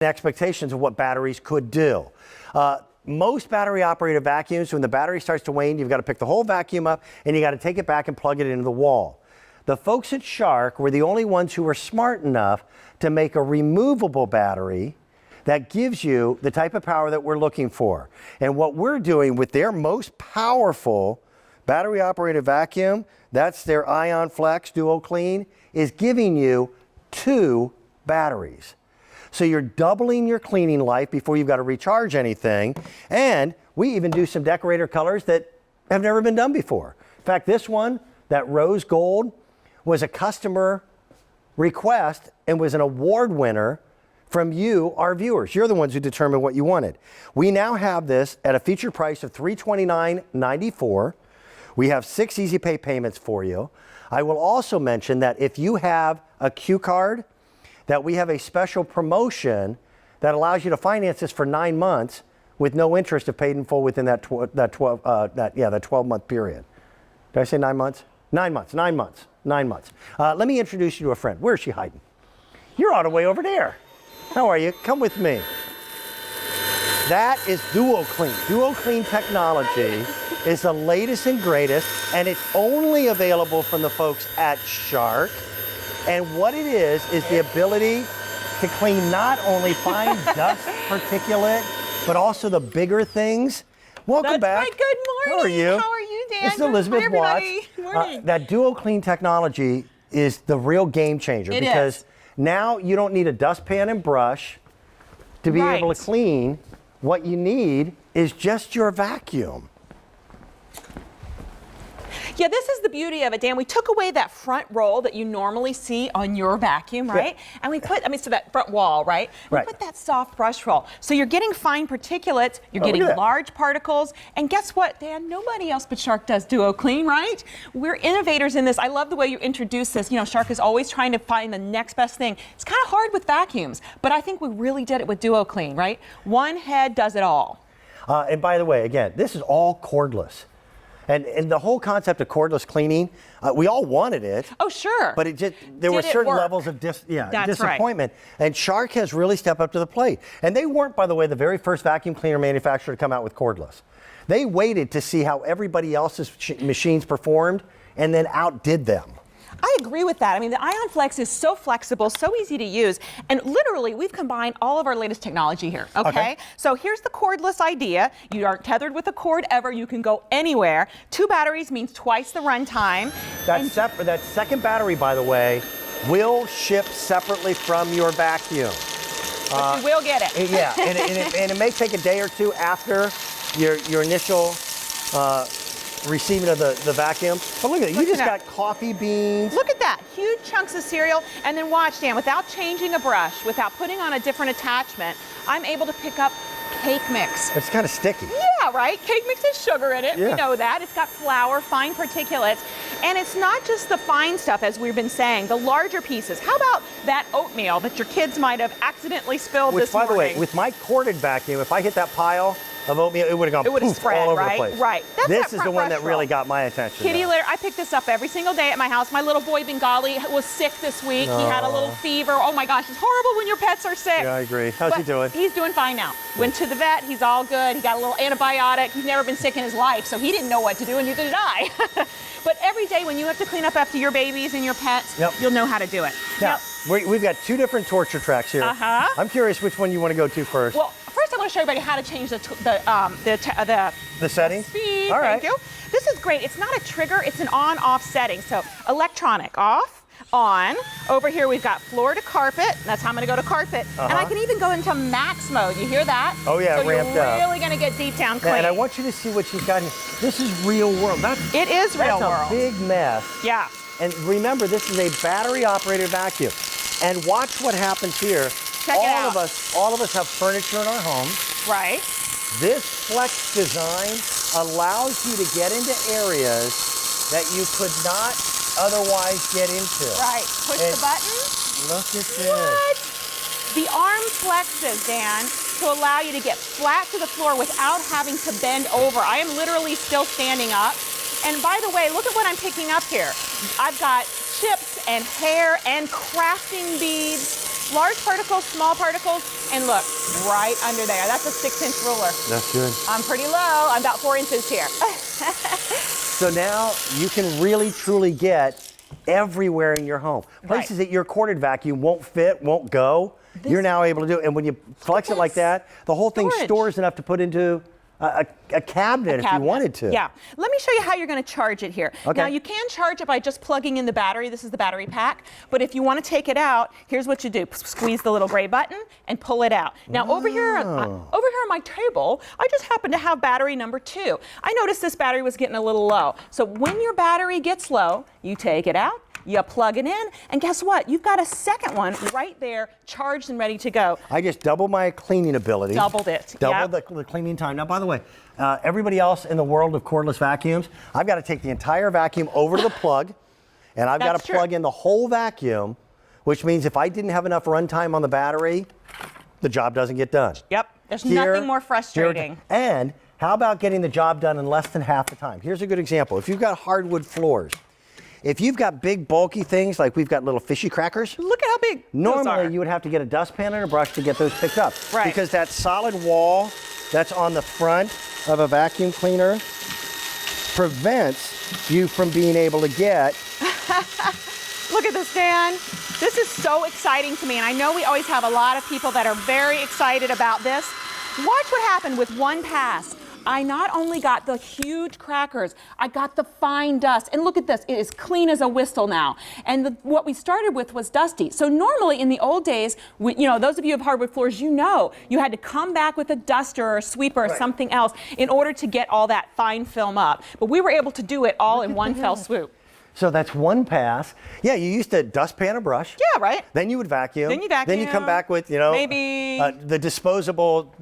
expectations of what batteries could do. Most battery-operated vacuums, when the battery starts to wane, you've got to pick the whole vacuum up and you got to take it back and plug it into the wall. The folks at Shark were the only ones who were smart enough to make a removable battery that gives you the type of power that we're looking for. And what we're doing with their most powerful battery-operated vacuum, that's their Ion Flex Duo Clean, is giving you 2 batteries. So you're doubling your cleaning life before you've got to recharge anything. And we even do some decorator colors that have never been done before. In fact, this one, that rose gold, was a customer request and was an award winner from you, our viewers. You're the ones who determined what you wanted. We now have this at a feature price of $329.94. We have 6 easy pay payments for you. I will also mention that if you have a Q card, that we have a special promotion that allows you to finance this for 9 months with no interest if paid in full within that 12-month period. Did I say 9 months? 9 months, 9 months, 9 months. Let me introduce you to a friend. Where is she hiding? You're all the way over there. How are you? Come with me. That is Duo Clean. Duo Clean technology is the latest and greatest, and it's only available from the folks at Shark. And what it is the ability to clean not only fine dust particulate, but also the bigger things. Welcome back. Right. Good morning. How are you? How are you, Dan? This is Elizabeth Watts. Morning. That Duo Clean technology is the real game changer because now you don't need a dustpan and brush to be able to clean. What you need is just your vacuum. Yeah, this is the beauty of it, Dan. We took away that front roll that you normally see on your vacuum, right? Yeah. And we put, so that front wall, right? We put that soft brush roll. So you're getting fine particulates, you're getting large particles, and guess what, Dan? Nobody else but Shark does Duo Clean, right? We're innovators in this. I love the way you introduce this. You know, Shark is always trying to find the next best thing. It's kind of hard with vacuums, but I think we really did it with Duo Clean, right? One head does it all. And by the way, again, this is all cordless. And the whole concept of cordless cleaning, we all wanted it. Oh, sure. But there were certain levels of disappointment. Right. And Shark has really stepped up to the plate. And they weren't, by the way, the very first vacuum cleaner manufacturer to come out with cordless. They waited to see how everybody else's machines performed and then outdid them. I agree with that. I mean, the Ion Flex is so flexible, so easy to use, and literally we've combined all of our latest technology here, okay? So here's the cordless idea. You aren't tethered with a cord ever. You can go anywhere. 2 batteries means twice the run time. That second battery, by the way, will ship separately from your vacuum. But you will get it. Yeah, and it may take a day or 2 after your initial receiving of the vacuum. But look at it, you just got coffee beans. Look at that, huge chunks of cereal. And then watch, Dan, without changing a brush, without putting on a different attachment, I'm able to pick up cake mix. It's kind of sticky. Yeah, right? Cake mix has sugar in it. Yeah. We know that. It's got flour, fine particulates. And it's not just the fine stuff, as we've been saying, the larger pieces. How about that oatmeal that your kids might have accidentally spilled this morning? By the way, with my corded vacuum, if I hit that pile of oatmeal, it would have gone spread, all over the place. Right. This is the one that really got my attention. Kitty litter, I pick this up every single day at my house. My little boy Bengali was sick this week. He had a little fever. Oh my gosh, it's horrible when your pets are sick. Yeah, I agree. How's he doing? He's doing fine now. Went to the vet, he's all good. He got a little antibiotic. He's never been sick in his life, so he didn't know what to do, and neither did I. But every day when you have to clean up after your babies and your pets, you'll know how to do it. Now, we've got 2 different torture tracks here. I'm curious which one you want to go to first. Well, first I want to show everybody how to change the settings. Speed. All right. Thank you. This is great. It's not a trigger. It's an on-off setting. So electronic off. On. Over here we've got floor to carpet. That's how I'm going to go to carpet. And I can even go into max mode. You hear that? Oh yeah, so ramped up. You're really going to get deep down clean. And I want you to see what she's got here. This is real world. It is real world. That's a big mess. Yeah. And remember, this is a battery-operated vacuum. And watch what happens here. Check it out. All of us have furniture in our homes. Right. This flex design allows you to get into areas that you could not otherwise get into. Right. Push the button. Look at this. What? The arm flexes, Dan, to allow you to get flat to the floor without having to bend over. I am literally still standing up. And by the way, look at what I'm picking up here. I've got chips and hair and crafting beads. large particles, small particles, and look, right under there. That's a 6-inch ruler. That's good. I'm pretty low. I'm about 4 inches here. So now you can really, truly get everywhere in your home. Places that your corded vacuum won't fit, won't go, you're now able to do. And when you flex it like that, the whole thing stores enough to put into a cabinet if you wanted to. Yeah. Let me show you how you're going to charge it here. Okay. Now, you can charge it by just plugging in the battery. This is the battery pack. But if you want to take it out, here's what you do. Squeeze the little gray button and pull it out. Now, over here on my table, I just happen to have battery number 2. I noticed this battery was getting a little low. So when your battery gets low, you take it out, you plug it in, and guess what? You've got a second one right there, charged and ready to go. I just doubled my cleaning ability. Doubled it. Doubled the cleaning time. Now, by the way, everybody else in the world of cordless vacuums, I've got to take the entire vacuum over to the plug, and I've got to plug in the whole vacuum, which means if I didn't have enough runtime on the battery, the job doesn't get done. Yep. There's nothing more frustrating. And how about getting the job done in less than half the time? Here's a good example. If you've got hardwood floors, if you've got big, bulky things like we've got little fishy crackers, look at how big normally those are. you would have to get a dustpan and a brush to get those picked up. Right. Because that solid wall that's on the front of a vacuum cleaner prevents you from being able to get. Look at this, Dan. This is so exciting to me, and I know we always have a lot of people that are very excited about this. Watch what happened with one pass. I not only got the huge crackers, I got the fine dust. And look at this, it is clean as a whistle now. And what we started with was dusty. So normally in the old days, those of you who have hardwood floors, you had to come back with a duster or a sweeper or something else in order to get all that fine film up. But we were able to do it all in one fell swoop. So that's one pass. Yeah, you used to dustpan a brush. Yeah, right. Then you would vacuum. Then you vacuum. Then you come back with, maybe the disposable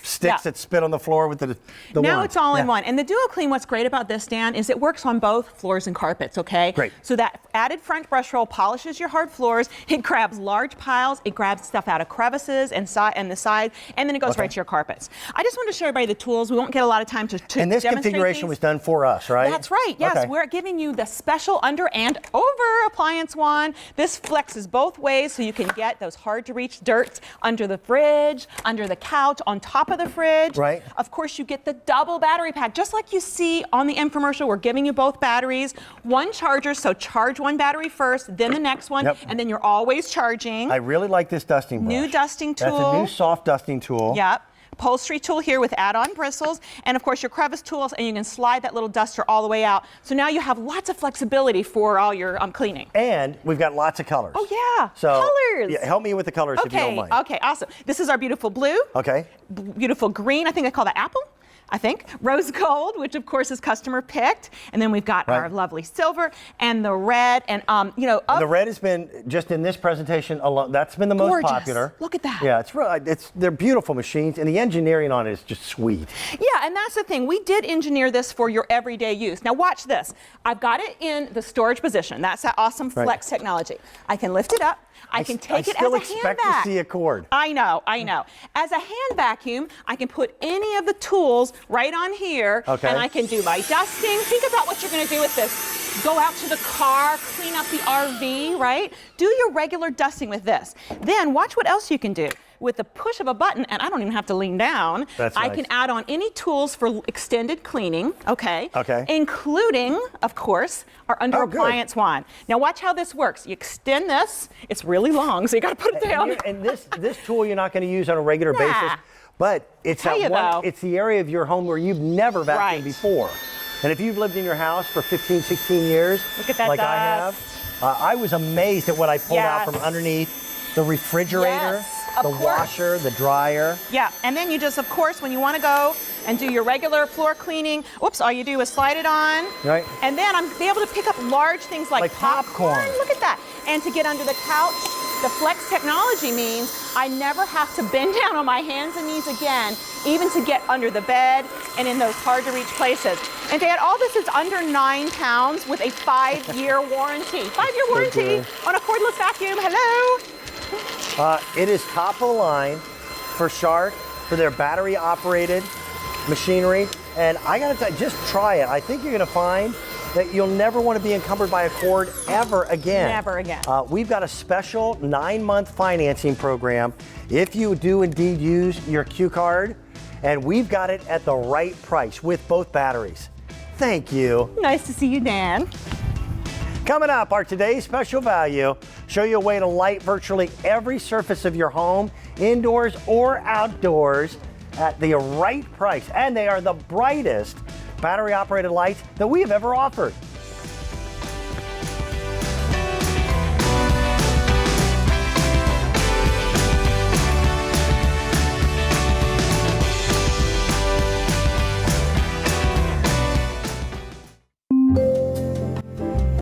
sticks that spit on the floor with the Now wand. it's all in one. And the Duo Clean, what's great about this, Dan, is it works on both floors and carpets, okay? Great. So that added front brush roll polishes your hard floors. It grabs large piles. It grabs stuff out of crevices and the side, and then it goes right to your carpets. I just want to show everybody the tools. We won't get a lot of time to And this configuration was done for us, right? That's right. Yes, Okay. we're giving you the special under and over appliance wand. This flexes both ways so you can get those hard to reach dirts under the fridge, under the couch, on top of the fridge. Right. Of course, you get the double battery pack. Just like you see on the infomercial, we're giving you both batteries, one charger, so charge one battery first, then the next one, and then you're always charging. I really like this dusting brush. New dusting tool. That's a new soft dusting tool. Yep. Upholstery tool here with add-on bristles, and of course your crevice tools, and you can slide that little duster all the way out. So now you have lots of flexibility for all your cleaning. And we've got lots of colors. Oh yeah, So colors. Yeah, help me with the colors if you don't mind. Okay, awesome. This is our beautiful blue. Okay. Beautiful green. I think I call that apple. Rose gold, which of course is customer picked, and then we've got our lovely silver and the red, and the red has been just in this presentation alone. That's been the most popular. Look at that. Yeah, they're beautiful machines, and the engineering on it is just sweet. Yeah, and that's the thing. We did engineer this for your everyday use. Now watch this. I've got it in the storage position. That's that awesome flex technology. I can lift it up. I can take it as a hand vac. I still expect to see a cord. I know. As a hand vacuum, I can put any of the tools right on here, and I can do my dusting. Think about what you're going to do with this. Go out to the car, clean up the RV, right? Do your regular dusting with this. Then watch what else you can do. With the push of a button, and I don't even have to lean down, I can add on any tools for extended cleaning, including, of course, our under appliance wand. Now watch how this works. You extend this. It's really long, so you got to put it down. And this tool you're not going to use on a regular basis, but it's it's the area of your home where you've never vacuumed before. And if you've lived in your house for 15, 16 years, look at that like I have, I was amazed at what I pulled out from underneath the refrigerator. The washer, the dryer. Yeah, and then you just, of course, when you want to go and do your regular floor cleaning, all you do is slide it on. Right. And then I'm able to pick up large things like popcorn. Look at that. And to get under the couch, the flex technology means I never have to bend down on my hands and knees again, even to get under the bed and in those hard to reach places. And Dad, all this is under 9 pounds with a 5-year warranty. 5-year warranty on a cordless vacuum. Hello. It is top of the line for Shark, for their battery operated machinery. And I gotta tell you, just try it. I think you're gonna find that you'll never want to be encumbered by a cord ever again. Never again. We've got a special 9-month financing program if you do indeed use your Q card, and we've got it at the right price with both batteries. Thank you. Nice to see you, Dan. Coming up, our today's special value, show you a way to light virtually every surface of your home, indoors or outdoors, at the right price. And they are the brightest battery-operated lights that we have ever offered.